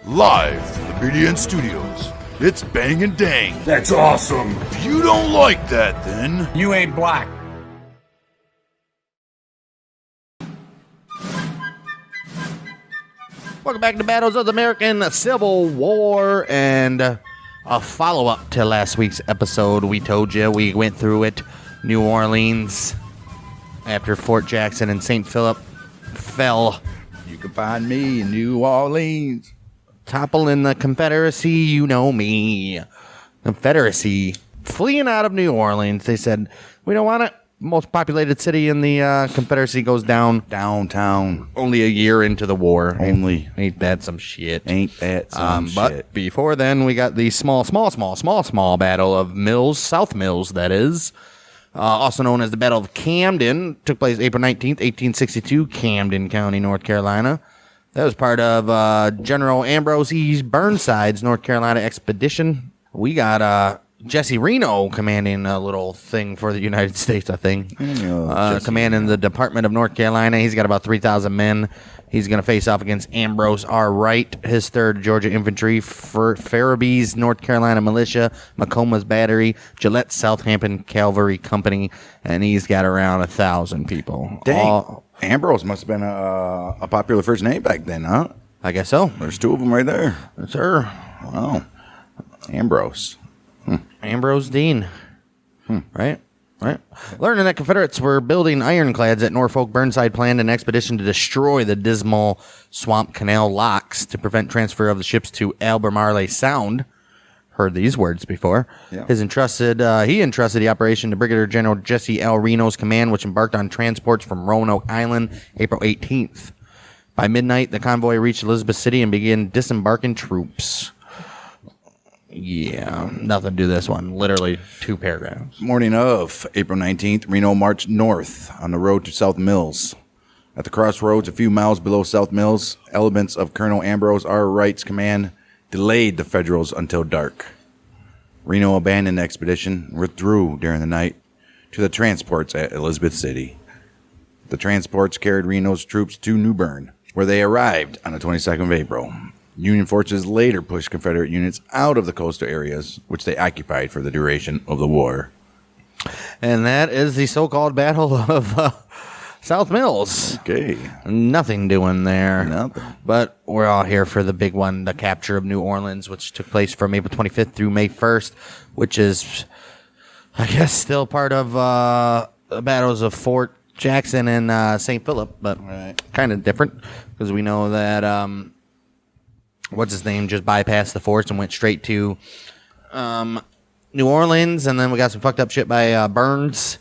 Live from the BDN Studios, it's Bang and Dang. That's awesome. If you don't like that, then You ain't black. Welcome back to Battles of the American Civil War, and a follow-up to last week's episode. We told you, we went through it. New Orleans, after Fort Jackson and St. Philip fell, you can find me in New Orleans. toppling the Confederacy, you know me. Confederacy fleeing out of New Orleans. They said, we don't want it. Most populated city in the Confederacy goes down. Downtown. Only a year into the war. Only. Ain't that some shit? Ain't that some shit? But before then, we got the small battle of Mills, South Mills, that is. Also known as the Battle of Camden. Took place April 19th, 1862, Camden County, North Carolina. That was part of General Ambrose E. Burnside's North Carolina expedition. We got Jesse Reno commanding a little thing for the United States, I think. Commanding the Department of North Carolina. He's got about 3,000 men. He's going to face off against Ambrose R. Wright, his 3rd Georgia Infantry, Farabee's North Carolina Militia, Macoma's Battery, Gillette Southampton Cavalry Company, and he's got around 1,000 people. Dang. Ambrose must have been a popular first name back then, huh? I guess so. There's 2 of them right there. Yes, sir. Wow. Ambrose. Ambrose Dean. Right? Learning that Confederates were building ironclads at Norfolk, Burnside planned an expedition to destroy the dismal Swamp Canal locks to prevent transfer of the ships to Albemarle Sound. Heard these words before. Yeah. He entrusted the operation to Brigadier General Jesse L. Reno's command, which embarked on transports from Roanoke Island April 18th. By midnight, the convoy reached Elizabeth City and began disembarking troops. Yeah, nothing to do this one. Literally 2 paragraphs. Morning of April 19th, Reno marched north on the road to South Mills. At the crossroads, a few miles below South Mills, elements of Colonel Ambrose R. Wright's command delayed the Federals until dark. Reno abandoned the expedition and withdrew during the night to the transports at Elizabeth City. The transports carried Reno's troops to New Bern, where they arrived on the 22nd of April. Union forces later pushed Confederate units out of the coastal areas, which they occupied for the duration of the war. And that is the so-called Battle of South Mills. Okay. Nothing doing there. Nothing. But we're all here for the big one, the capture of New Orleans, which took place from April 25th through May 1st, which is, I guess, still part of the battles of Fort Jackson and St. Philip, but kind of different because we know that what's his name just bypassed the forts and went straight to New Orleans, and then we got some fucked up shit by Burns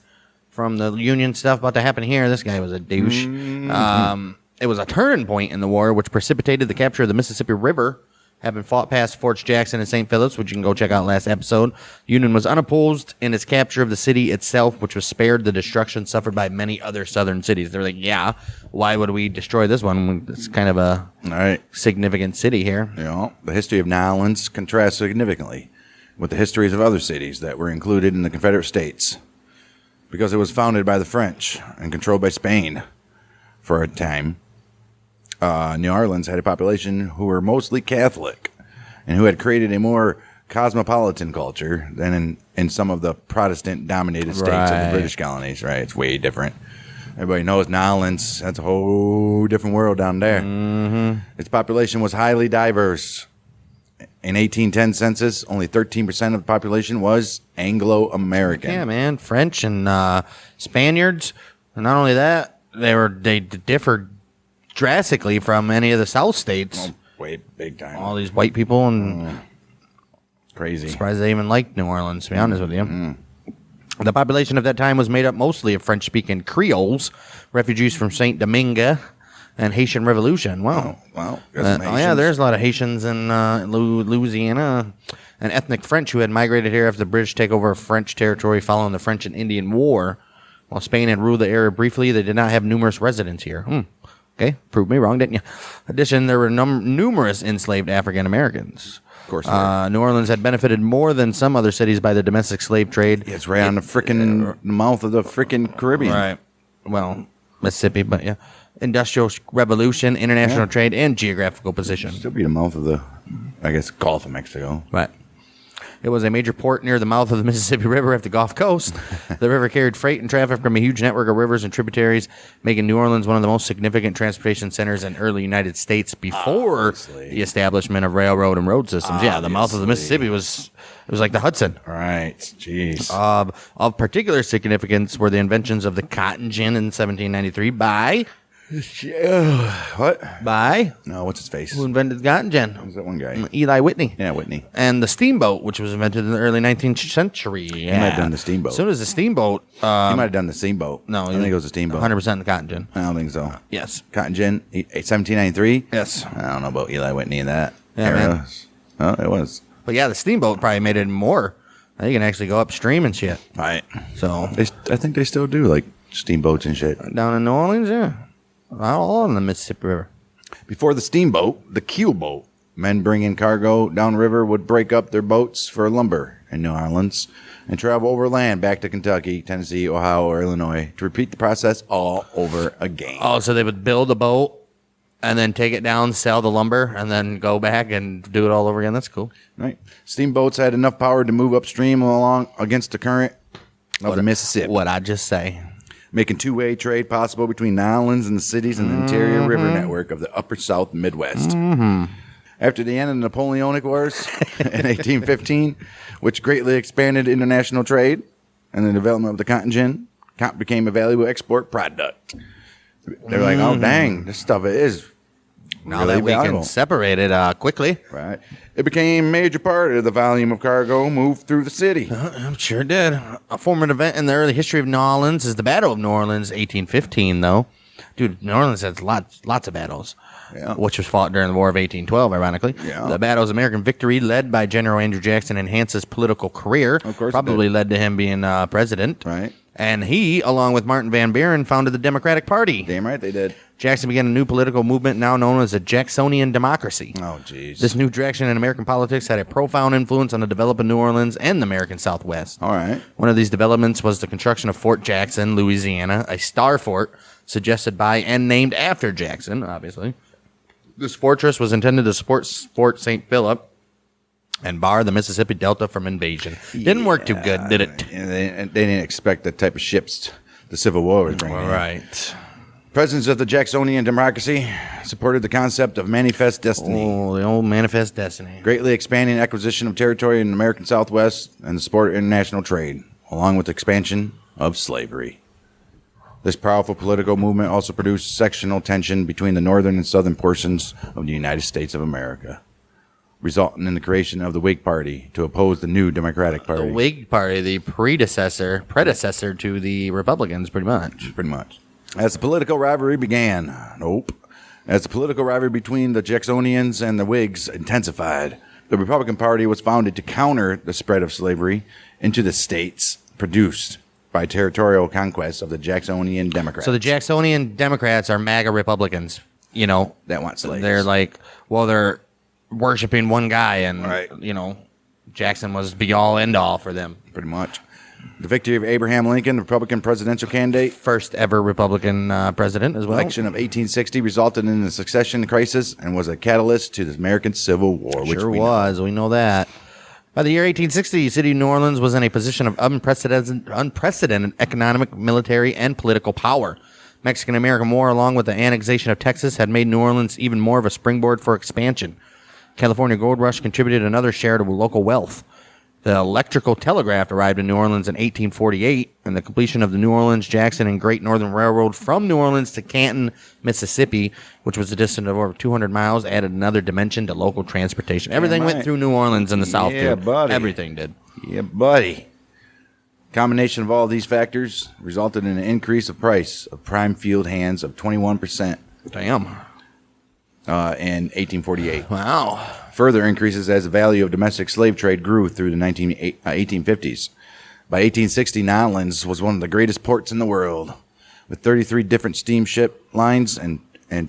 from the Union stuff about to happen here. This guy was a douche. It was a turning point in the war, which precipitated the capture of the Mississippi River, having fought past Forts Jackson and St. Phillips, which you can go check out last episode. Union was unopposed in its capture of the city itself, which was spared the destruction suffered by many other southern cities. They're like, yeah, why would we destroy this one? It's kind of a significant city here. You know, the history of New Orleans contrasts significantly with the histories of other cities that were included in the Confederate States, because it was founded by the French and controlled by Spain for a time. New Orleans had a population who were mostly Catholic and who had created a more cosmopolitan culture than in some of the Protestant-dominated states of the British colonies, right? It's way different. Everybody knows New Orleans. That's a whole different world down there. Mm-hmm. Its population was highly diverse. In 1810 census, only 13% of the population was Anglo-American. Yeah, man. French and Spaniards. And not only that, they differed drastically from any of the South states. Oh, way big time. All these white people and crazy. Surprised they even liked New Orleans, to be honest with you. The population of that time was made up mostly of French-speaking Creoles, refugees from Saint Domingue, and Haitian Revolution. Wow. Yeah, there's a lot of Haitians in Louisiana, and ethnic French who had migrated here after the British takeover of French territory following the French and Indian War. While Spain had ruled the area briefly, they did not have numerous residents here. Okay, proved me wrong, didn't you? In addition, there were numerous enslaved African Americans. Of course. New Orleans had benefited more than some other cities by the domestic slave trade. Yeah, it's right on the frickin' mouth of the frickin' Caribbean. Right. Well, Mississippi, but yeah. industrial revolution, international trade, and geographical position. Still be the mouth of the, I guess, Gulf of Mexico. Right. It was a major port near the mouth of the Mississippi River at the Gulf Coast. The river carried freight and traffic from a huge network of rivers and tributaries, making New Orleans one of the most significant transportation centers in early United States before the establishment of railroad and road systems. Yeah, the mouth of the Mississippi was like the Hudson. Right. Jeez. Of particular significance were the inventions of the cotton gin in 1793 by... What? By? No, what's his face? Who invented the cotton gin? Who's that one guy? Eli Whitney. Yeah, Whitney. And the steamboat, which was invented in the early 19th century. Yeah. He might have done the steamboat. As soon as the steamboat... he might have done the steamboat. No. I think it was a steamboat. 100% the cotton gin. I don't think so. Yes. Cotton gin, 1793? Yes. I don't know about Eli Whitney in that Yeah, era. man. Oh, it was. But yeah, the steamboat probably made it more. Now you can actually go upstream and shit. Right. So... I think they still do, like, steamboats and shit. Down in New Orleans, yeah. All on the Mississippi River. Before the steamboat, the keel boat. Men bringing cargo downriver would break up their boats for lumber in New Orleans and travel overland back to Kentucky, Tennessee, Ohio, or Illinois to repeat the process all over again. Oh, so they would build a boat and then take it down, sell the lumber, and then go back and do it all over again. That's cool. Right. Steamboats had enough power to move upstream along against the current of the Mississippi. What I just say. Making two-way trade possible between New Orleans and the cities in the interior river network of the upper South Midwest. After the end of the Napoleonic Wars in 1815, which greatly expanded international trade and the development of the cotton gin, cotton became a valuable export product. They're like, oh, dang, this stuff is Now really that we valuable. can separate it quickly. Right. It became a major part of the volume of cargo moved through the city. Sure did. A formative event in the early history of New Orleans is the Battle of New Orleans, 1815, though. Dude, New Orleans has lots of battles, which was fought during the War of 1812, ironically. Yeah. The battle's American victory, led by General Andrew Jackson, enhanced his political career. Of course it probably did. led to him being president. Right. And he, along with Martin Van Buren, founded the Democratic Party. Damn right they did. Jackson began a new political movement now known as the Jacksonian Democracy. Oh, jeez. This new direction in American politics had a profound influence on the development of New Orleans and the American Southwest. All right. One of these developments was the construction of Fort Jackson, Louisiana, a star fort suggested by and named after Jackson, obviously. This fortress was intended to support Fort St. Philip and bar the Mississippi Delta from invasion. Didn't work too good, did it? Yeah, they didn't expect the type of ships the Civil War was bringing in. Right. Presidents of the Jacksonian Democracy supported the concept of manifest destiny, Oh, the old manifest destiny. greatly expanding acquisition of territory in the American Southwest and the support of international trade, along with the expansion of slavery. This powerful political movement also produced sectional tension between the northern and southern portions of the United States of America, resulting in the creation of the Whig Party to oppose the new Democratic Party. The Whig Party, the predecessor to the Republicans, pretty much. Pretty much. As the political rivalry began, as the political rivalry between the Jacksonians and the Whigs intensified, the Republican Party was founded to counter the spread of slavery into the states produced by territorial conquest of the Jacksonian Democrats. So the Jacksonian Democrats are MAGA Republicans, you know. that want slaves. They're like, well, they're worshiping one guy, and, Right. you know, Jackson was be all end all for them. Pretty much. The victory of Abraham Lincoln, the Republican presidential candidate, First ever Republican president as well. election of 1860 resulted in the succession crisis and was a catalyst to the American Civil War, which Sure we know. was. We know that. By the year 1860, the city of New Orleans was in a position of unprecedented economic, military, and political power. Mexican-American War, along with the annexation of Texas, had made New Orleans even more of a springboard for expansion. California Gold Rush contributed another share to local wealth. The electrical telegraph arrived in New Orleans in 1848, and the completion of the New Orleans, Jackson, and Great Northern Railroad from New Orleans to Canton, Mississippi, which was a distance of over 200 miles, added another dimension to local transportation. Everything went right. through New Orleans in the South, Yeah, too. buddy. Everything did. Yeah, buddy. Combination of all these factors resulted in an increase of price of prime field hands of 21% Damn. in 1848. Wow. Further increases as the value of domestic slave trade grew through the 1850s. By 1860, New Orleans was one of the greatest ports in the world, with 33 different steamship lines and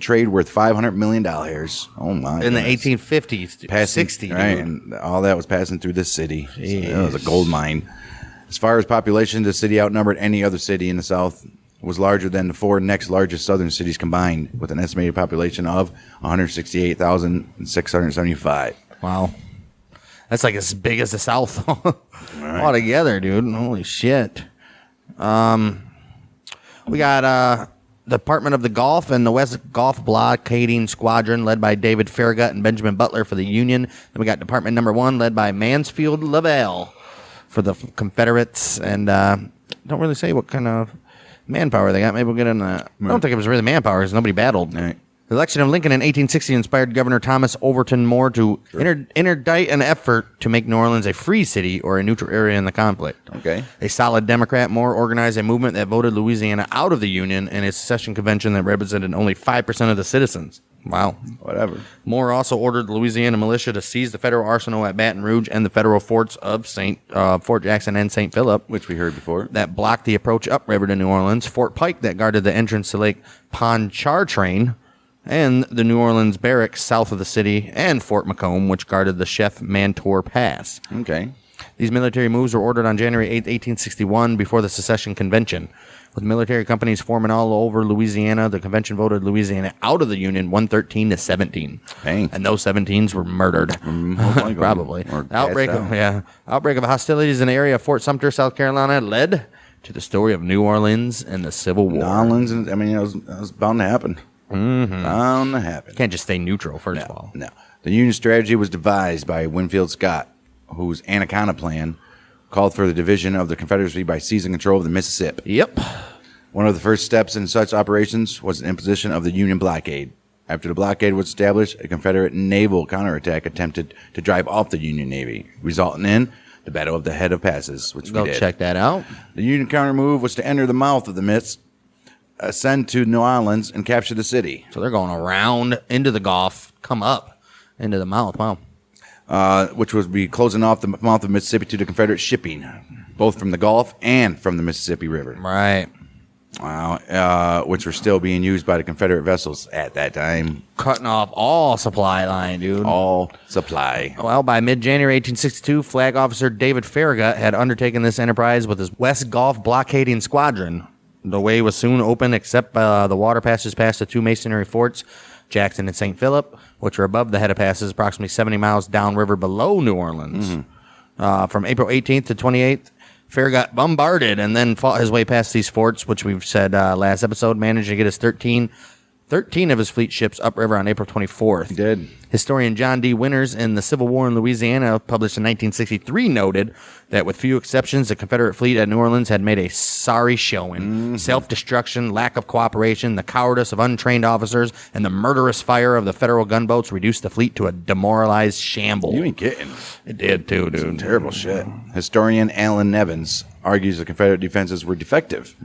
trade worth $500 million. Oh, my In the goodness. 1850s, Passing- 60s, right, dude. and all that was passing through this city. So it was a gold mine. As far as population, the city outnumbered any other city in the South was larger than the 4 next largest southern cities combined, with an estimated population of 168,675. Wow. That's like as big as the South altogether, dude. Holy shit. We got Department of the Gulf and the West Gulf Blockading Squadron led by David Farragut and Benjamin Butler for the Union. Then we got Department Number 1 led by Mansfield Lavelle for the Confederates. And don't really say what kind of manpower they got. Maybe we'll get into that. I don't think it was really manpower because nobody battled. Right. The election of Lincoln in 1860 inspired Governor Thomas Overton Moore to interdict an effort to make New Orleans a free city or a neutral area in the conflict. Okay. A solid Democrat, Moore organized a movement that voted Louisiana out of the Union in a secession convention that represented only 5% of the citizens. Wow. Whatever. Moore also ordered the Louisiana militia to seize the federal arsenal at Baton Rouge and the federal forts of Fort Jackson and St. Philip, Which we heard before. that blocked the approach upriver to New Orleans, Fort Pike that guarded the entrance to Lake Pontchartrain, and the New Orleans barracks south of the city, and Fort Macomb, which guarded the Chef Mantour Pass. Okay. These military moves were ordered on January 8, 1861, before the secession convention. With military companies forming all over Louisiana, the convention voted Louisiana out of the Union 113 to 17. Dang. And those 17s were murdered. Most likely. Probably. Or Outbreak of hostilities in the area of Fort Sumter, South Carolina, led to the story of New Orleans and the Civil War. New Orleans, I mean, it was bound to happen. Mm-hmm. Bound to happen. Can't just stay neutral, first of all. No. The Union strategy was devised by Winfield Scott, whose Anaconda Plan called for the division of the Confederacy by seizing control of the Mississippi. Yep. One of the first steps in such operations was the imposition of the Union blockade. After the blockade was established, a Confederate naval counterattack attempted to drive off the Union Navy, resulting in the Battle of the Head of Passes, which we Go did. check that out. The Union countermove was to enter the mouth of the Miss, ascend to New Orleans, and capture the city. So they're going around into the Gulf, come up into the mouth. Wow. Which would be closing off the mouth of Mississippi to the Confederate shipping, both from the Gulf and from the Mississippi River. Right. Wow. Which were still being used by the Confederate vessels at that time. Cutting off all supply line, dude. All supply. Well, by mid-January 1862, Flag Officer David Farragut had undertaken this enterprise with his West Gulf Blockading Squadron. The way was soon open, except the water passes past the 2 masonry forts, Jackson and St. Philip, which were above the head of passes, approximately 70 miles downriver below New Orleans. From April 18th to 28th, Farragut bombarded and then fought his way past these forts, which we've said last episode, managed to get his 13 of his fleet ships upriver on April 24th. He did. Historian John D. Winters in The Civil War in Louisiana, published in 1963, noted that with few exceptions, the Confederate fleet at New Orleans had made a sorry showing. Self-destruction, lack of cooperation, the cowardice of untrained officers, and the murderous fire of the federal gunboats reduced the fleet to a demoralized shamble. You ain't kidding. It did, too, dude. Some terrible shit. Historian Alan Nevins argues the Confederate defenses were defective.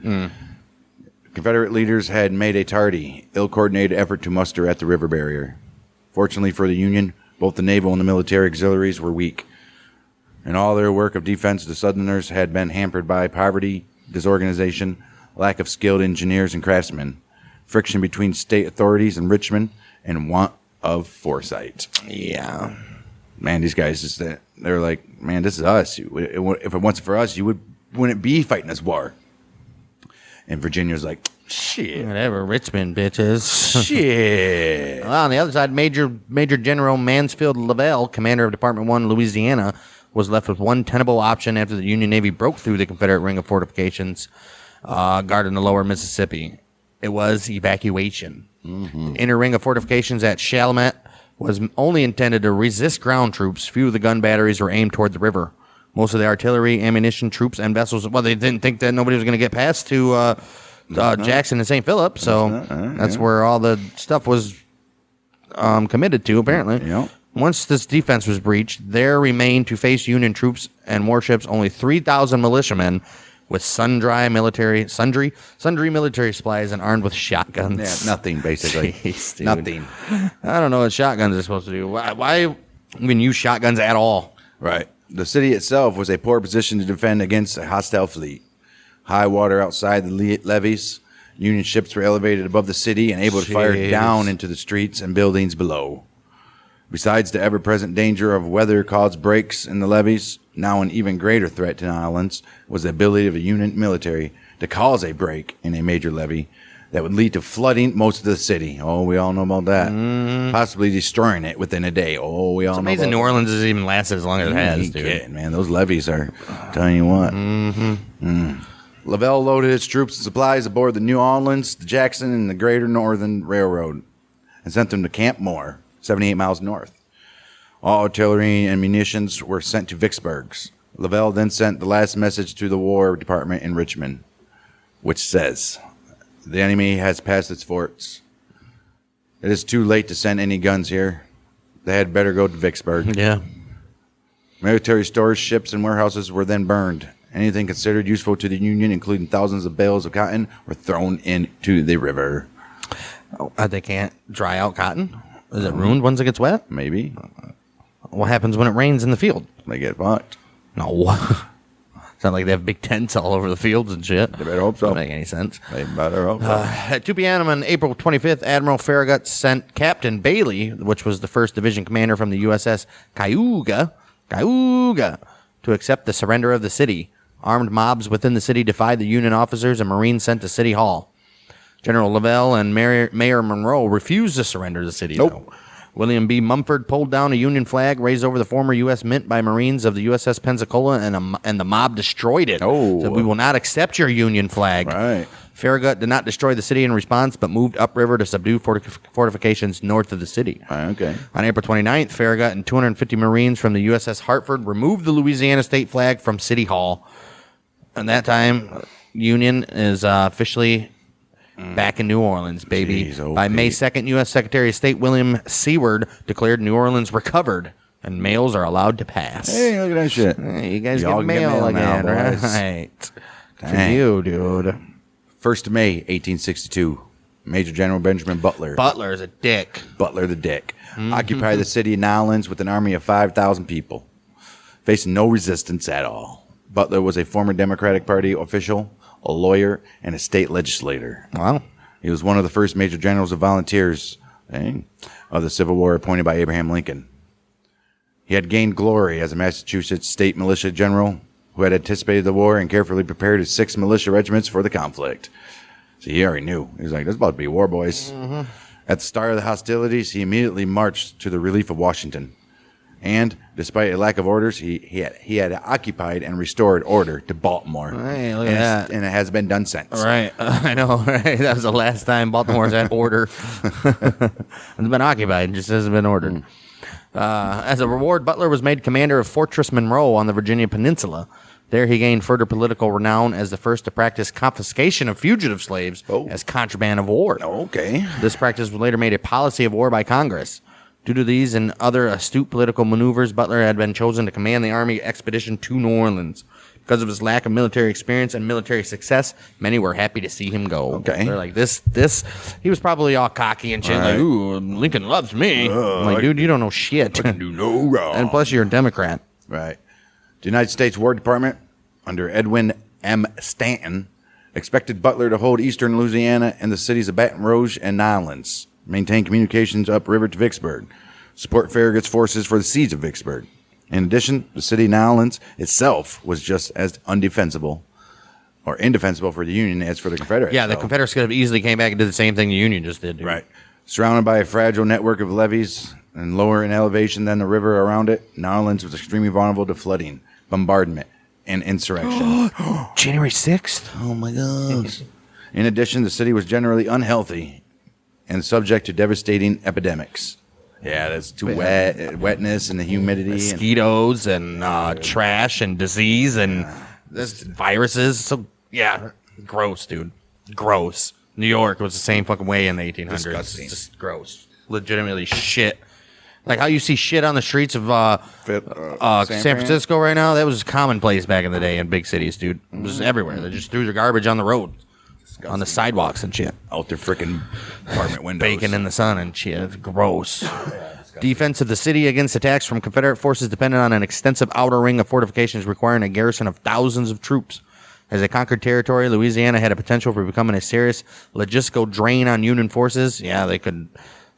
Confederate leaders had made a tardy, ill-coordinated effort to muster at the river barrier. Fortunately for the Union, both the naval and the military auxiliaries were weak. In all their work of defense, the Southerners had been hampered by poverty, disorganization, lack of skilled engineers and craftsmen, friction between state authorities in Richmond, and want of foresight. Yeah. Man, these guys just they're like, man, this is us. If it wasn't for us, you wouldn't be fighting this war. And Virginia's like, shit. Whatever, Richmond, bitches. Shit. Well, on the other side, Major General Mansfield Lavelle, commander of Department 1, Louisiana, was left with one tenable option after the Union Navy broke through the Confederate ring of fortifications guarding the lower Mississippi. It was evacuation. The inner ring of fortifications at Chalmette was only intended to resist ground troops. Few of the gun batteries were aimed toward the river. Most of the artillery, ammunition, troops, and vessels, well, they didn't think that nobody was going to get past to Jackson and St. Philip, so that's where all the stuff was committed to, apparently. Yep. Once this defense was breached, there remained to face Union troops and warships only 3,000 militiamen with sundry military supplies and armed with shotguns. Yeah, nothing, basically. Jeez, dude. Nothing. I don't know what shotguns are supposed to do. Why even use shotguns at all? Right. The city itself was a poor position to defend against a hostile fleet. High water outside the levees. Union ships were elevated above the city and able to fire down into the streets and buildings below. Besides the ever-present danger of weather-caused breaks in the levees, now an even greater threat to New Orleans was the ability of a Union military to cause a break in a major levee that would lead to flooding most of the city. Oh, we all know about that. Possibly destroying it within a day. Oh, we all know about that. Amazing New Orleans has even lasted as long as it has, dude. Kidding, man. Those levees are, telling you what. Lavelle loaded its troops and supplies aboard the New Orleans, the Jackson, and the Greater Northern Railroad and sent them to Camp Moore, 78 miles north. All artillery and munitions were sent to Vicksburg. Lavelle then sent the last message to the War Department in Richmond, which says, "The enemy has passed its forts. It is too late to send any guns here. They had better go to Vicksburg." Yeah. Military stores, ships, and warehouses were then burned. Anything considered useful to the Union, including thousands of bales of cotton, were thrown into the river. They can't dry out cotton? Is it ruined once it gets wet? Maybe. What happens when it rains in the field? They get fucked. No. It's not like they have big tents all over the fields and shit. They better hope so. Doesn't make any sense. They better hope so. At 2 p.m. on April 25th, Admiral Farragut sent Captain Bailey, which was the 1st Division commander from the USS Cayuga, to accept the surrender of the city. Armed mobs within the city defied the Union officers and Marines sent to City Hall. General Lavelle and Mayor Monroe refused to surrender the city, though. William B. Mumford pulled down a Union flag raised over the former U.S. Mint by Marines of the USS Pensacola, and the mob destroyed it. Oh. Said, "We will not accept your Union flag." Right. Farragut did not destroy the city in response, but moved upriver to subdue fortifications north of the city. Okay. On April 29th, Farragut and 250 Marines from the USS Hartford removed the Louisiana state flag from City Hall. And that time, Union is officially back in New Orleans, baby. Jeez, By May 2nd, U.S. Secretary of State William Seward declared New Orleans recovered, and mails are allowed to pass. Hey, look at that shit. Hey, you guys Y'all get can get mail mail now, again, boys. right? For Dang. you, dude. 1st of May, 1862. Major General Benjamin Butler. Butler is a dick. Butler the Dick. Occupied the city of New Orleans with an army of 5,000 people, facing no resistance at all. Butler was a former Democratic Party official, a lawyer, and a state legislator. Wow. He was one of the first major generals of volunteers of the Civil War appointed by Abraham Lincoln. He had gained glory as a Massachusetts state militia general who had anticipated the war and carefully prepared his 6 militia regiments for the conflict. So he already knew. He was like, "This is about to be war, boys." At the start of the hostilities, he immediately marched to the relief of Washington. And despite a lack of orders, he had occupied and restored order to Baltimore. Hey, look at that. And it has been done since. Right. I know, right? That was the last time Baltimore's had order. It's been occupied, just hasn't been ordered. As a reward, Butler was made commander of Fortress Monroe on the Virginia Peninsula. There he gained further political renown as the first to practice confiscation of fugitive slaves as contraband of war. Okay. This practice was later made a policy of war by Congress. Due to these and other astute political maneuvers, Butler had been chosen to command the Army expedition to New Orleans. Because of his lack of military experience and military success, many were happy to see him go. Okay. They're like, this, he was probably all cocky and shit, Right. like, "Ooh, Lincoln loves me." I'm like, dude, you don't know shit. Do no wrong. And plus, you're a Democrat. Right. The United States War Department, under Edwin M. Stanton, expected Butler to hold eastern Louisiana and the cities of Baton Rouge and New Orleans, maintain communications upriver to Vicksburg, support Farragut's forces for the siege of Vicksburg. In addition, the city of New Orleans itself was just as indefensible for the Union as for the Confederates. Yeah, the Confederates could have easily came back and did the same thing the Union just did, dude. Right. Surrounded by a fragile network of levees and lower in elevation than the river around it, New Orleans was extremely vulnerable to flooding, bombardment, and insurrection. January 6th? Oh my gosh. In addition, the city was generally unhealthy and subject to devastating epidemics. Yeah, that's too wetness and the humidity. Mosquitoes and trash and disease and viruses. So, yeah, gross, dude. Gross. New York was the same fucking way in the 1800s. Disgusting. It's just gross. Legitimately shit. Like how you see shit on the streets of San Francisco right now, that was commonplace back in the day in big cities, dude. It was everywhere. They just threw their garbage on the road, on the sidewalks and shit. Out their freaking apartment windows. Baking in the sun and shit. It's gross. Defense of the city against attacks from Confederate forces depended on an extensive outer ring of fortifications requiring a garrison of thousands of troops. As they conquered territory, Louisiana had a potential for becoming a serious logistical drain on Union forces. Yeah, they could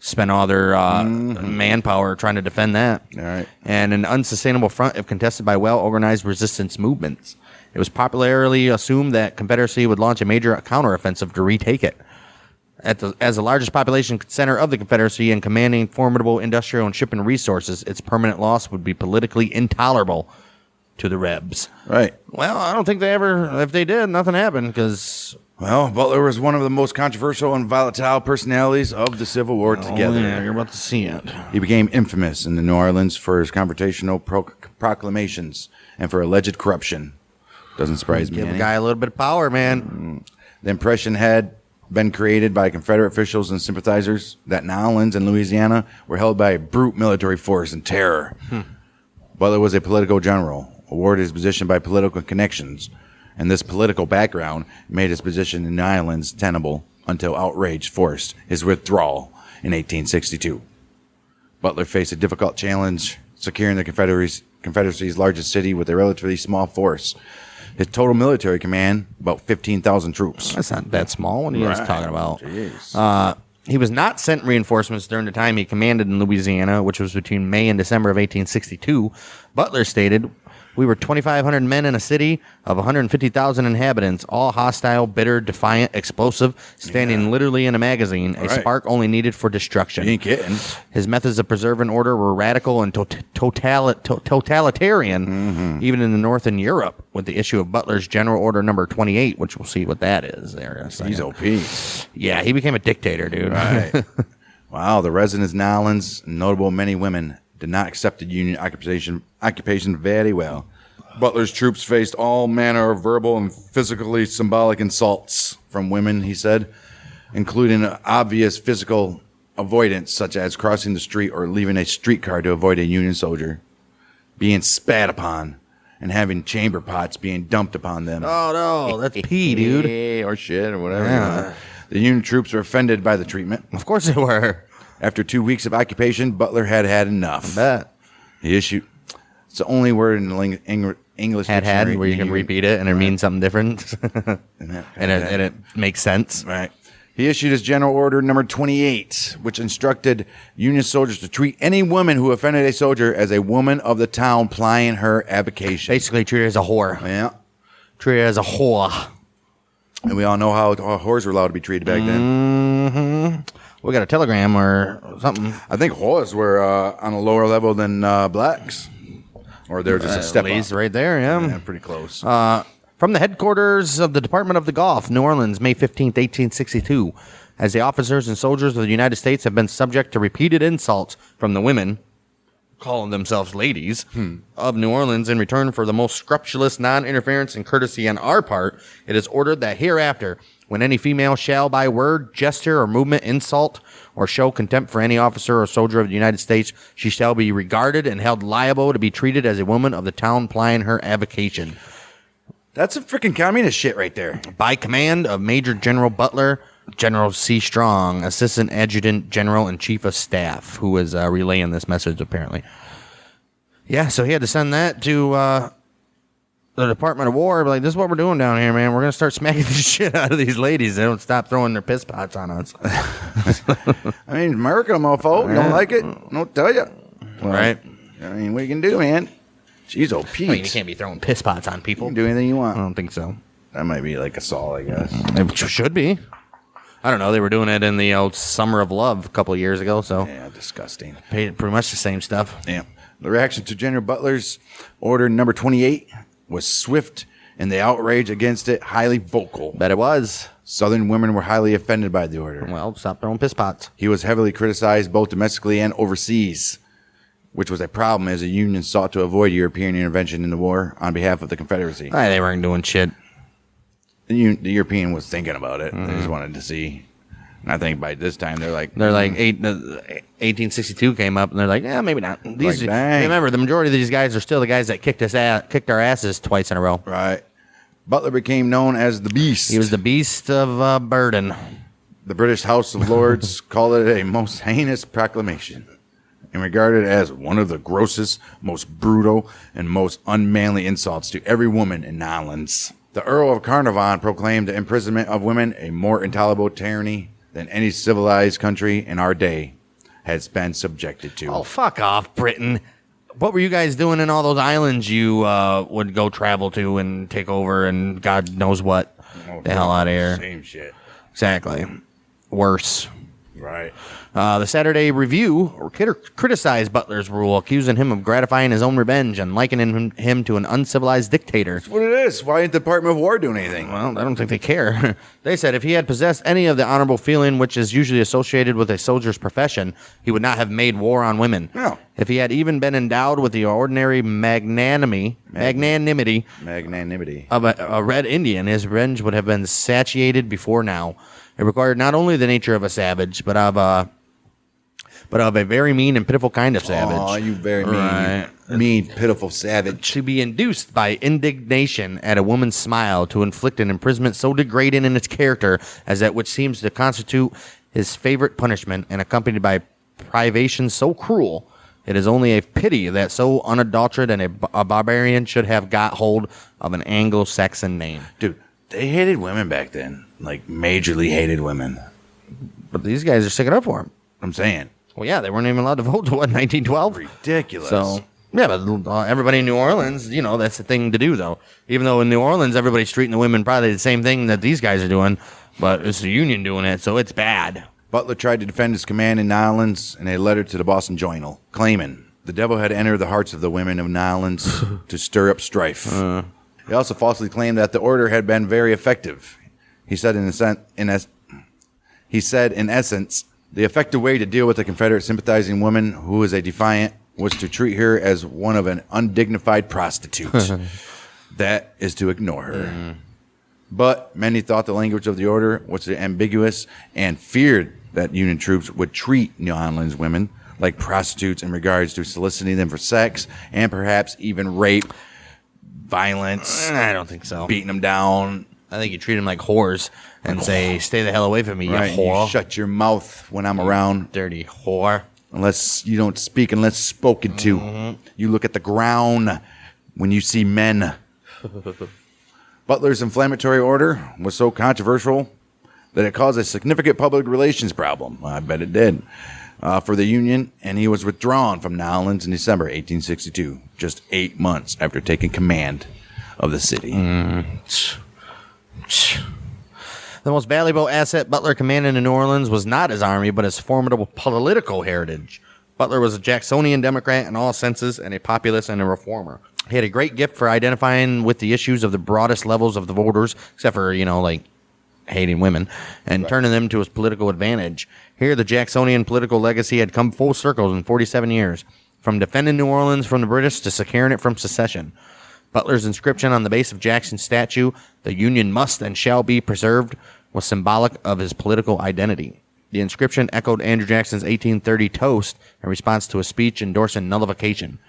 spent all their manpower trying to defend that. All right. And an unsustainable front if contested by well-organized resistance movements. It was popularly assumed that Confederacy would launch a major counteroffensive to retake it. As the largest population center of the Confederacy and commanding formidable industrial and shipping resources, its permanent loss would be politically intolerable to the Rebs. Right. Well, I don't think they ever, if they did, nothing happened because... Well, Butler was one of the most controversial and volatile personalities of the Civil War together. Yeah, you're about to see it. He became infamous in New Orleans for his confrontational proclamations and for alleged corruption. Doesn't surprise me Give any. a guy a little bit of power, man. The impression had been created by Confederate officials and sympathizers that New Orleans and Louisiana were held by a brute military force and terror. Butler was a political general, awarded his position by political connections, and this political background made his position in New Orleans tenable until outrage forced his withdrawal in 1862. Butler faced a difficult challenge securing the Confederacy's largest city with a relatively small force. His total military command, about 15,000 troops. That's not that small. What are you guys talking about? Jeez. He was not sent reinforcements during the time he commanded in Louisiana, which was between May and December of 1862. Butler stated, "We were 2,500 men in a city of 150,000 inhabitants, all hostile, bitter, defiant, explosive, standing literally in a magazine, a spark only needed for destruction." You ain't kidding. His methods of preserving order were radical and totalitarian, even in the North and Europe, with the issue of Butler's General Order Number 28, which we'll see what that is there in a second. He's OP. Yeah, he became a dictator, dude. Right. Wow, the residents of New Orleans, notable many women, did not accept the Union occupation very well. Butler's troops faced all manner of verbal and physically symbolic insults from women, he said, including obvious physical avoidance, such as crossing the street or leaving a streetcar to avoid a Union soldier, being spat upon, and having chamber pots being dumped upon them. Oh, no, that's pee, dude. Or shit, or whatever. Yeah. The Union troops were offended by the treatment. Of course they were. After 2 weeks of occupation, Butler had enough. Bet. He issued. It's the only word in the English Had, dictionary where you can repeat it and it means something different. and it makes sense. Right. He issued his General Order Number 28, which instructed Union soldiers to treat any woman who offended a soldier as a woman of the town plying her avocation. Basically, treat her as a whore. Yeah. Treat her as a whore. And we all know how whores were allowed to be treated back then. We got a telegram or something. I think whores were on a lower level than blacks. Or they're just a step At least up. right there, yeah. Yeah, pretty close. From the headquarters of the Department of the Gulf, New Orleans, May 15th, 1862. As the officers and soldiers of the United States have been subject to repeated insults from the women, calling themselves ladies, of New Orleans in return for the most scrupulous non-interference and courtesy on our part, it is ordered that hereafter, when any female shall by word, gesture, or movement insult or show contempt for any officer or soldier of the United States, she shall be regarded and held liable to be treated as a woman of the town plying her avocation. That's some freaking communist shit right there. By command of Major General Butler, General C. Strong, Assistant Adjutant General and Chief of Staff, who was relaying this message, apparently. Yeah, so he had to send that to the Department of War. Like, this is what we're doing down here, man. We're going to start smacking the shit out of these ladies. They don't stop throwing their piss pots on us. I mean, America, mofo. You don't like it? Don't tell you. Well, Right? I mean, what you can do, man? Jeez, oh, Pete. I mean, you can't be throwing piss pots on You people. can do anything you I want. don't think so. That might be like assault, I guess. It should be. I don't know. They were doing it in the old Summer of Love a couple of years ago, so Yeah, disgusting. pretty much the same stuff. Yeah. The reaction to General Butler's Order Number 28 was swift, and the outrage against it highly vocal. Bet it was. Southern women were highly offended by the order. Well, stop throwing piss pots. He was heavily criticized both domestically and overseas, which was a problem as the Union sought to avoid European intervention in the war on behalf of the Confederacy. They weren't doing shit. The European was thinking about it. They just wanted to see. And I think by this time they're like, 1862 came up, and they're like, yeah, maybe not. These, Like, dang. remember, the majority of these guys are still the guys that kicked our asses twice in a row. right. Butler became known as the Beast. He was the beast of burden. The British House of Lords called it a most heinous proclamation and regarded it as one of the grossest, most brutal, and most unmanly insults to every woman in Nolens. The Earl of Carnarvon proclaimed the imprisonment of women a more intolerable tyranny than any civilized country in our day. has been subjected to. Oh, fuck off, Britain. What were you guys doing in all those islands you would go travel to and take over and God knows what? The hell out of here. Same shit. Exactly. Worse. Right. The Saturday Review criticized Butler's rule, accusing him of gratifying his own revenge and likening him to an uncivilized dictator. That's what it is. Why didn't the Department of War do anything? Well, I don't think they care. They said if he had possessed any of the honorable feeling which is usually associated with a soldier's profession, he would not have made war on women. No. If he had even been endowed with the ordinary magnanimity of a red Indian, his revenge would have been satiated before now. It required not only the nature of a savage, but of a very mean and pitiful kind of savage. Oh, you very mean, pitiful savage. To be induced by indignation at a woman's smile to inflict an imprisonment so degrading in its character as that which seems to constitute his favorite punishment, and accompanied by privation so cruel, it is only a pity that so unadulterated and a barbarian should have got hold of an Anglo-Saxon name. Dude, they hated women back then. Like, majorly hated women. But these guys are sticking up for him. I'm saying. Well, yeah, they weren't even allowed to vote till, 1912? Ridiculous. So, yeah, but everybody in New Orleans, that's the thing to do, though. Even though in New Orleans, everybody's treating the women probably the same thing that these guys are doing, but it's the Union doing it, so it's bad. Butler tried to defend his command in New Orleans in a letter to the Boston Journal, claiming the devil had entered the hearts of the women of New Orleans to stir up strife. He also falsely claimed that the order had been very effective. He said, in essence, the effective way to deal with a Confederate sympathizing woman who is a defiant was to treat her as one of an undignified prostitute. That is to ignore her. But many thought the language of the order was ambiguous and feared that Union troops would treat New Orleans women like prostitutes in regards to soliciting them for sex and perhaps even rape, violence. I don't think so. Beating them down. I think you treat them like whores and say, stay the hell away from me, Right, you whore. you shut your mouth when I'm around. Dirty whore. Unless you don't speak unless spoken to. You look at the ground when you see men. Butler's inflammatory order was so controversial that it caused a significant public relations problem. I bet it did. For the Union, and he was withdrawn from New Orleans in December 1862, just 8 months after taking command of the city. The most valuable asset Butler commanded in New Orleans was not his army, but his formidable political heritage. Butler was a Jacksonian Democrat in all senses, and a populist and a reformer. He had a great gift for identifying with the issues of the broadest levels of the voters, except for, hating women, and turning them to his political advantage. Here, the Jacksonian political legacy had come full circle in 47 years, from defending New Orleans from the British to securing it from secession. Butler's inscription on the base of Jackson's statue, "The Union must and shall be preserved," was symbolic of his political identity. The inscription echoed Andrew Jackson's 1830 toast in response to a speech endorsing nullification.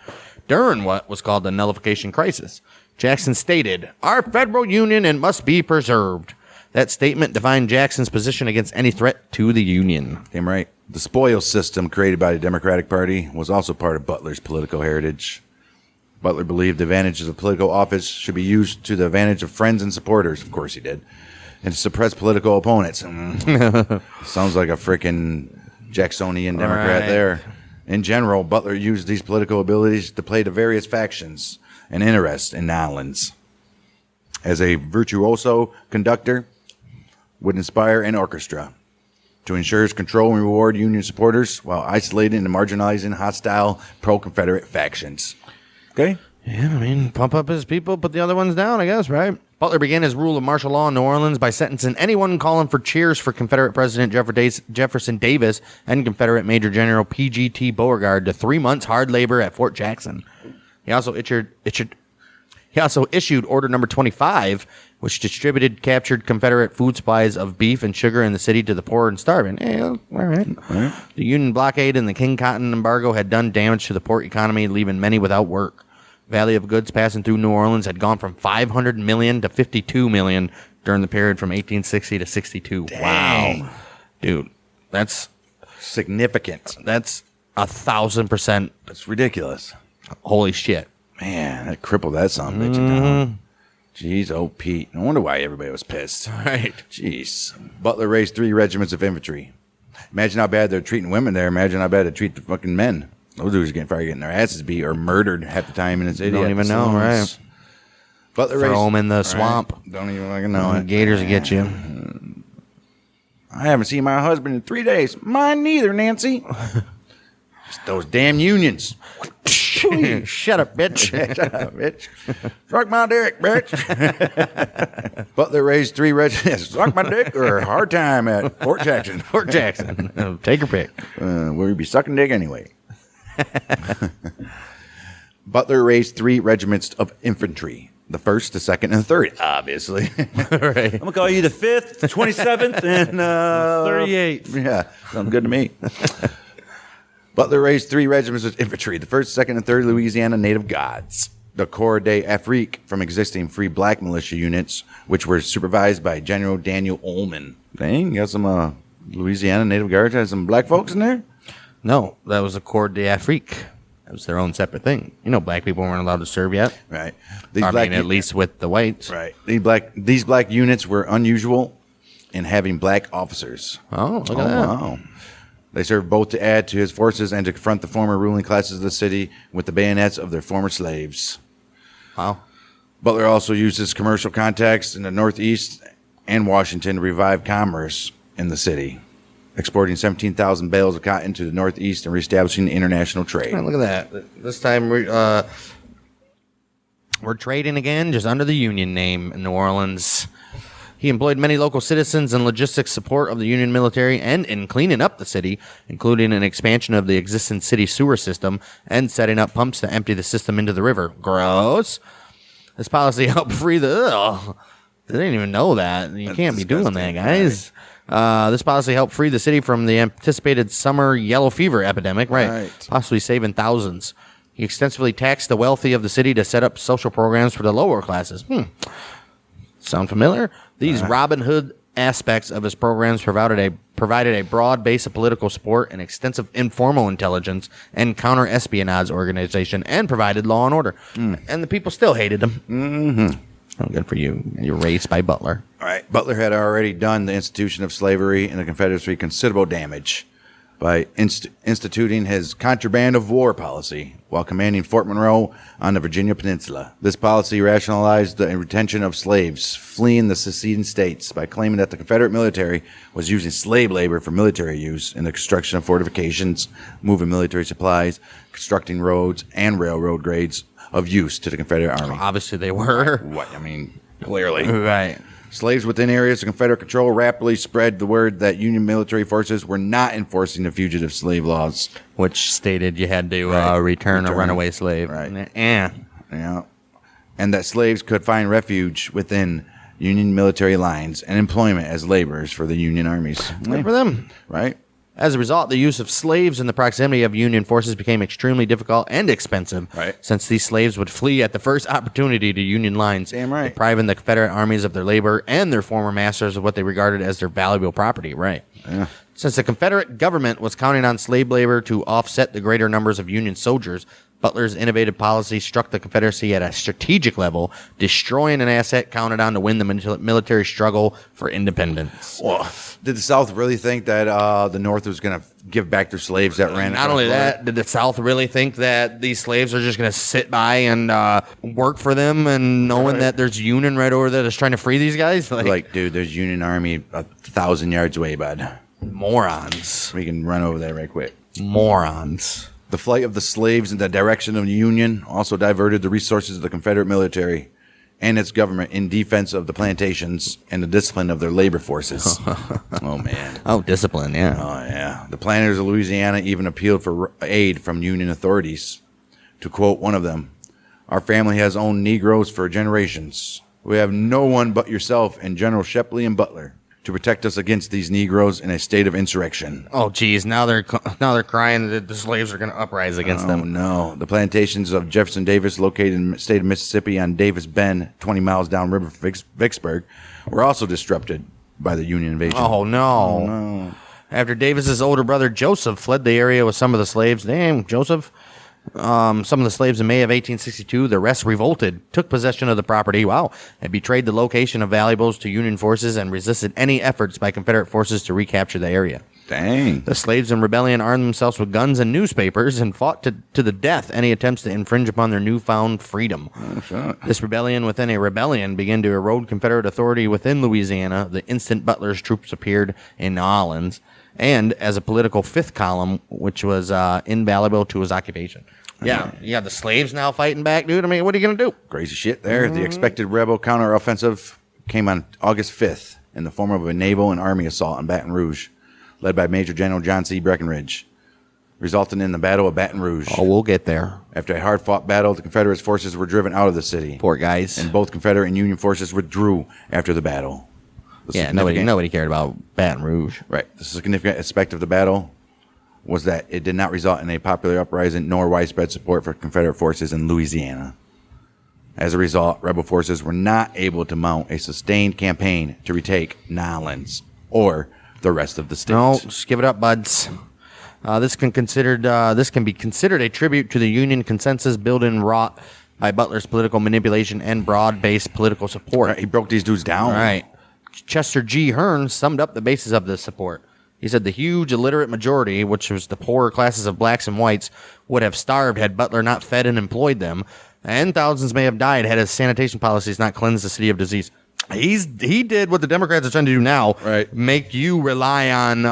During what was called the nullification crisis, Jackson stated, "Our federal union and must be preserved." That statement defined Jackson's position against any threat to the Union. Damn right. The spoils system created by the Democratic Party was also part of Butler's political heritage. Butler believed the advantages of political office should be used to the advantage of friends and supporters. Of course he did. And to suppress political opponents. Sounds like a freaking Jacksonian Democrat there. In general, Butler used these political abilities to play to various factions and interests in New Orleans. As a virtuoso conductor, would inspire an orchestra to ensure his control and reward Union supporters while isolating and marginalizing hostile pro-Confederate factions. Okay? Yeah, pump up his people, put the other ones down, I guess, right? Butler began his rule of martial law in New Orleans by sentencing anyone calling for cheers for Confederate President Jefferson Davis and Confederate Major General P.G.T. Beauregard to 3 months hard labor at Fort Jackson. He also issued Order Number 25, which distributed captured Confederate food supplies of beef and sugar in the city to the poor and starving. All right. The Union blockade and the King Cotton embargo had done damage to the port economy, leaving many without work. Value of goods passing through New Orleans had gone from $500 million to $52 million during the period from 1860 to 62. Dang. Wow. Dude, that's significant. That's 1,000%. That's ridiculous. Holy shit. Man, that crippled that son of a bitch down. Jeez, oh, Pete. No wonder why everybody was pissed. Right. Jeez. Butler raised 3 regiments of infantry, Imagine how bad they're treating women there. Imagine how bad they treat the fucking men. Those dudes probably getting their asses beat or murdered half the time in the city. Don't even know, right? But Throw them in the swamp. Don't even fucking know it. Gators will get you. I haven't seen my husband in 3 days. Mine neither, Nancy. It's those damn unions. Shut up, bitch. Shut up, bitch. Suck my dick, bitch. Butler raised 3 regiments. Suck my dick or a hard time at Fort Jackson. Fort Jackson. Take your pick. We'd be sucking dick anyway. Butler raised 3 regiments of infantry. The 1st, the 2nd, and the 3rd, obviously. Right. I'm going to call you the 5th, 27th, and 38th. Yeah, sounds good to me. Butler raised 3 regiments of infantry, the 1st, 2nd, and 3rd Louisiana Native Guards. The Corps d'Afrique from existing free black militia units, which were supervised by General Daniel Ullman. Dang, you got some Louisiana Native Guards, had some black folks in there? No, that was the Corps d'Afrique. That was their own separate thing. You know, black people weren't allowed to serve yet. Right. At least with the whites. Right. These black units were unusual in having black officers. Oh, look at that. Wow. They served both to add to his forces and to confront the former ruling classes of the city with the bayonets of their former slaves. Wow. Butler also used his commercial contacts in the Northeast and Washington to revive commerce in the city, exporting 17,000 bales of cotton to the Northeast and reestablishing international trade. Man, look at that. This time we're trading again, just under the Union name in New Orleans. He employed many local citizens in logistics support of the Union military and in cleaning up the city, including an expansion of the existing city sewer system and setting up pumps to empty the system into the river. Gross. This policy helped free the... They didn't even know that. You can't be doing that, guys. This policy helped free the city from the anticipated summer yellow fever epidemic, right? Possibly saving thousands. He extensively taxed the wealthy of the city to set up social programs for the lower classes. Sound familiar? These Robin Hood aspects of his programs provided a broad base of political support and extensive informal intelligence and counter-espionage organization, and provided law and order. And the people still hated him. Mm-hmm. Oh, good for you. You're raised by Butler. All right. Butler had already done the institution of slavery in the Confederacy considerable damage by instituting his contraband of war policy while commanding Fort Monroe on the Virginia Peninsula. This policy rationalized the retention of slaves fleeing the seceding states by claiming that the Confederate military was using slave labor for military use in the construction of fortifications, moving military supplies, constructing roads, and railroad grades of use to the Confederate Army. Obviously they were. What? I mean, clearly. Right. Slaves within areas of Confederate control rapidly spread the word that Union military forces were not enforcing the fugitive slave laws. Which stated you had to return a runaway slave. Right. Yeah. And that slaves could find refuge within Union military lines and employment as laborers for the Union armies. Good for them. Right. As a result, the use of slaves in the proximity of Union forces became extremely difficult and expensive, since these slaves would flee at the first opportunity to Union lines, depriving the Confederate armies of their labor and their former masters of what they regarded as their valuable property. Right. Yeah. Since the Confederate government was counting on slave labor to offset the greater numbers of Union soldiers, Butler's innovative policy struck the Confederacy at a strategic level, destroying an asset counted on to win the military struggle for independence. Well, did the South really think that the North was going to give back their slaves that ran? Not only that, did the South really think that these slaves are just going to sit by and work for them, and knowing that there's Union right over there that's trying to free these guys? Like, dude, there's Union Army 1,000 yards away, bud. Morons. We can run over there right quick. Morons. The flight of the slaves in the direction of the Union also diverted the resources of the Confederate military and its government in defense of the plantations and the discipline of their labor forces. Oh, man. Oh, discipline, yeah. Oh, yeah. The planters of Louisiana even appealed for aid from Union authorities. To quote one of them, "Our family has owned Negroes for generations. We have no one but yourself and General Shepley and Butler to protect us against these Negroes in a state of insurrection." Oh, geez. Now they're crying that the slaves are going to uprise against them. Oh, no. The plantations of Jefferson Davis, located in the state of Mississippi on Davis Bend, 20 miles downriver from Vicksburg, were also disrupted by the Union invasion. Oh, no. Oh, no. After Davis's older brother Joseph fled the area with some of the slaves. Damn, Joseph. Some of the slaves in May of 1862, the rest revolted, took possession of the property, and betrayed the location of valuables to Union forces and resisted any efforts by Confederate forces to recapture the area. Dang. The slaves in rebellion armed themselves with guns and newspapers and fought to the death any attempts to infringe upon their newfound freedom. Oh, shit. This rebellion within a rebellion began to erode Confederate authority within Louisiana the instant Butler's troops appeared in New Orleans, and as a political fifth column, which was invaluable to his occupation. Yeah, you got the slaves now fighting back, dude. I mean, what are you going to do? Crazy shit there. The expected rebel counteroffensive came on August 5th in the form of a naval and army assault on Baton Rouge, led by Major General John C. Breckinridge, resulting in the Battle of Baton Rouge. Oh, we'll get there. After a hard-fought battle, the Confederate forces were driven out of the city. Poor guys. And both Confederate and Union forces withdrew after the battle. Nobody cared about Baton Rouge. Right. The significant aspect of the battle was that it did not result in a popular uprising nor widespread support for Confederate forces in Louisiana. As a result, rebel forces were not able to mount a sustained campaign to retake Nolens or the rest of the state. No, just give it up, buds. This can be considered a tribute to the Union consensus built and wrought by Butler's political manipulation and broad-based political support. Right, he broke these dudes down. Right. Chester G. Hearn summed up the basis of this support. He said the huge illiterate majority, which was the poorer classes of blacks and whites, would have starved had Butler not fed and employed them, and thousands may have died had his sanitation policies not cleansed the city of disease. He did what the Democrats are trying to do now, right? Make you rely on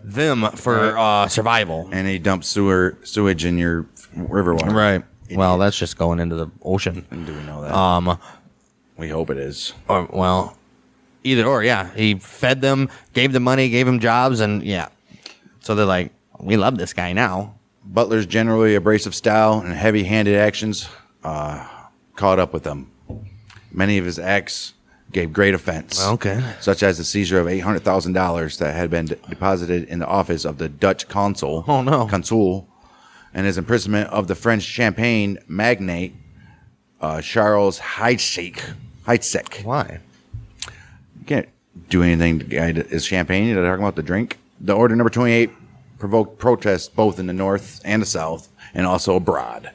them for survival. And he dumped sewage in your river water. Right. Idiot. Well, that's just going into the ocean. And do we know that? We hope it is. Well, either or, yeah. He fed them, gave them money, gave them jobs, and yeah. So they're like, we love this guy now. Butler's generally abrasive style and heavy-handed actions caught up with him. Many of his acts gave great offense. Okay. Such as the seizure of $800,000 that had been deposited in the office of the Dutch consul. Oh, no. Consul, and his imprisonment of the French champagne magnate, Charles Heidsieck. Why? You can't do anything to guide his champagne. You're talking about the drink. The Order Number 28 provoked protests both in the North and the South, and also abroad,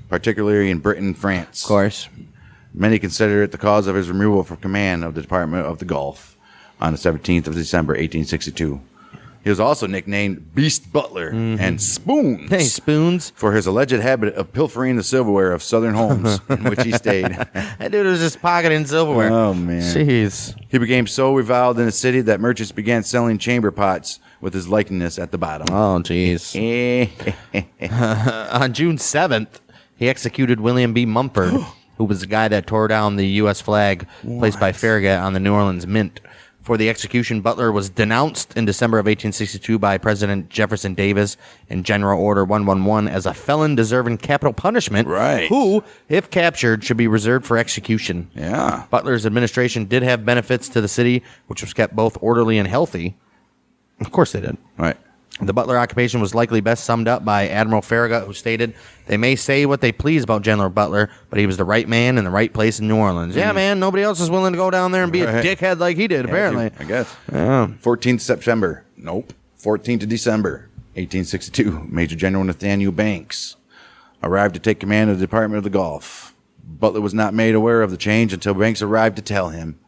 particularly in Britain and France. Of course. Many consider it the cause of his removal from command of the Department of the Gulf on the 17th of December, 1862. He was also nicknamed Beast Butler and Spoons. Hey, Spoons. For his alleged habit of pilfering the silverware of southern homes in which he stayed. That dude was just pocketing silverware. Oh, man. Jeez. He became so reviled in the city that merchants began selling chamber pots with his likeness at the bottom. Oh, jeez. On June 7th, he executed William B. Mumford, who was the guy that tore down the U.S. flag placed by Farragut on the New Orleans Mint. For the execution, Butler was denounced in December of 1862 by President Jefferson Davis in General Order 111 as a felon deserving capital punishment, right, who, if captured, should be reserved for execution. Yeah. Butler's administration did have benefits to the city, which was kept both orderly and healthy. Of course they did. Right. The Butler occupation was likely best summed up by Admiral Farragut, who stated, "They may say what they please about General Butler, but he was the right man in the right place in New Orleans." Yeah, man, nobody else is willing to go down there and be a dickhead like he did, apparently. I guess. Yeah. 14th September. Nope. 14th of December, 1862. Major General Nathaniel Banks arrived to take command of the Department of the Gulf. Butler was not made aware of the change until Banks arrived to tell him.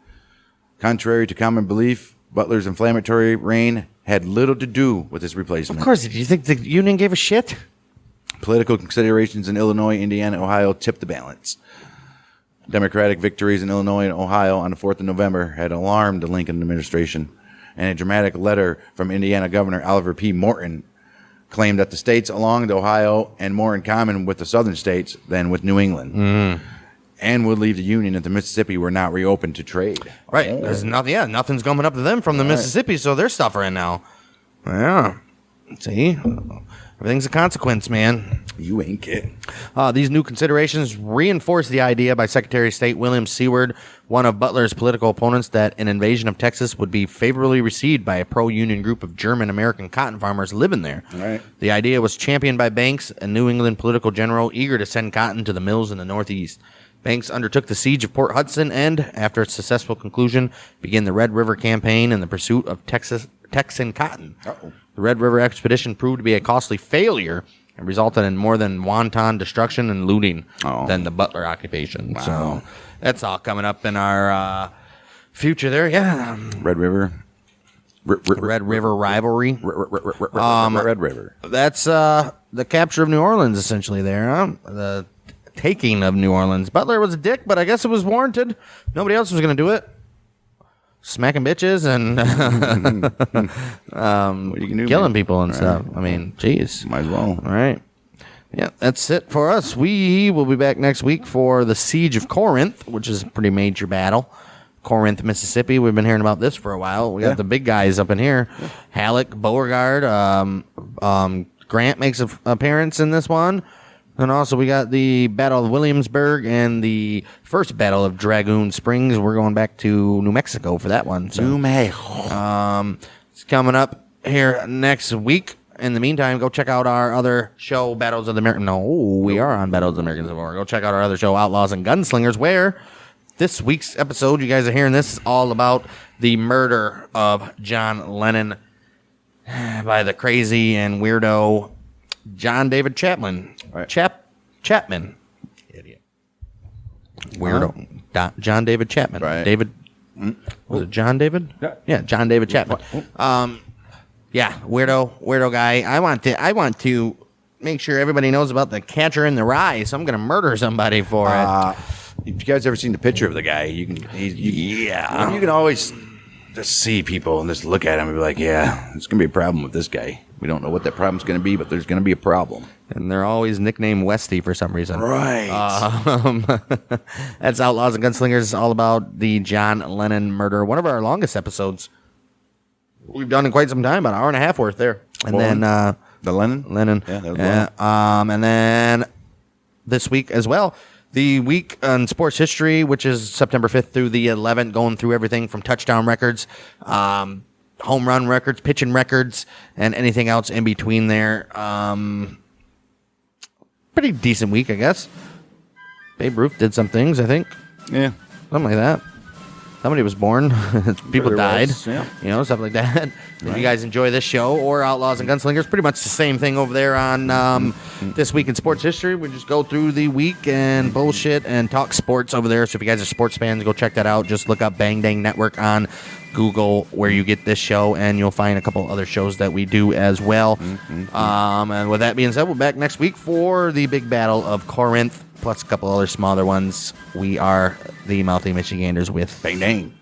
Contrary to common belief, Butler's inflammatory reign had little to do with his replacement. Of course. Did you think the Union gave a shit? Political considerations in Illinois, Indiana, Ohio tipped the balance. Democratic victories in Illinois and Ohio on the 4th of November had alarmed the Lincoln administration, and a dramatic letter from Indiana Governor Oliver P. Morton claimed that the states along the Ohio had more in common with the southern states than with New England, and would leave the Union if the Mississippi were not reopened to trade. Right. Oh. There's nothing. Yeah, nothing's coming up to them from the Mississippi, so they're suffering now. Yeah. See, everything's a consequence, man. You ain't kidding. These new considerations reinforce the idea by Secretary of State William Seward, one of Butler's political opponents, that an invasion of Texas would be favorably received by a pro-Union group of German-American cotton farmers living there. Right. The idea was championed by Banks, a New England political general eager to send cotton to the mills in the Northeast. Banks undertook the siege of Port Hudson and, after its successful conclusion, began the Red River Campaign in the pursuit of Texan cotton. Uh-oh. The Red River expedition proved to be a costly failure, and resulted in more than wanton destruction and looting Oh. than the Butler occupation. Wow. So that's all coming up in our future there. Yeah. Red River. Red River rivalry. Red River. That's the capture of New Orleans, essentially, there. Huh? The taking of New Orleans. Butler was a dick, but I guess it was warranted. Nobody else was going to do it. Smacking bitches and What you can do, killing man? people and All stuff. right. I mean, jeez. Might as well. All right. Yeah, that's it for us. We will be back next week for the Siege of Corinth, which is a pretty major battle. Corinth, Mississippi. We've been hearing about this for a while. We got Yeah. the big guys up in here. Halleck, Beauregard, Grant makes an appearance in this one. And also we got the Battle of Williamsburg and the first Battle of Dragoon Springs. We're going back to New Mexico for that one. So, it's coming up here next week. In the meantime, go check out our other show, Battles of the American. No, we are on Battles of the American Civil War. Go check out our other show, Outlaws and Gunslingers, where this week's episode, you guys are hearing this, is all about the murder of John Lennon by the crazy and weirdo John David Chapman. Right. Chapman. Idiot. Weirdo. John David Chapman. Right. David. Was it John David? Yeah. John David Chapman. Yeah, weirdo guy. I want to make sure everybody knows about the Catcher in the Rye, so I'm going to murder somebody for it. If you guys ever seen the picture of the guy, you can always just see people and just look at him and be like, yeah, there's going to be a problem with this guy. We don't know what that problem's going to be, but there's going to be a problem. And they're always nicknamed Westy for some reason. Right. That's Outlaws and Gunslingers, all about the John Lennon murder. One of our longest episodes we've done in quite some time, about an hour and a half worth there. And then the Lennon? Yeah, that was long. and then this week as well, the week on sports history, which is September 5th through the 11th, going through everything from touchdown records, home run records, pitching records, and anything else in between there. Pretty decent week, I guess. Babe Ruth did some things, I think. Yeah. Something like that. Somebody was born. People There died. was, yeah. You know, stuff like that. If you guys enjoy this show or Outlaws and Gunslingers, pretty much the same thing over there on This Week in Sports History. We just go through the week and bullshit and talk sports over there. So if you guys are sports fans, go check that out. Just look up Bang Dang Network on Google where you get this show, and you'll find a couple other shows that we do as well. And with that being said, we're back next week for the big battle of Corinth, plus a couple other smaller ones. We are the Mouthy Michiganders with Bang, dang.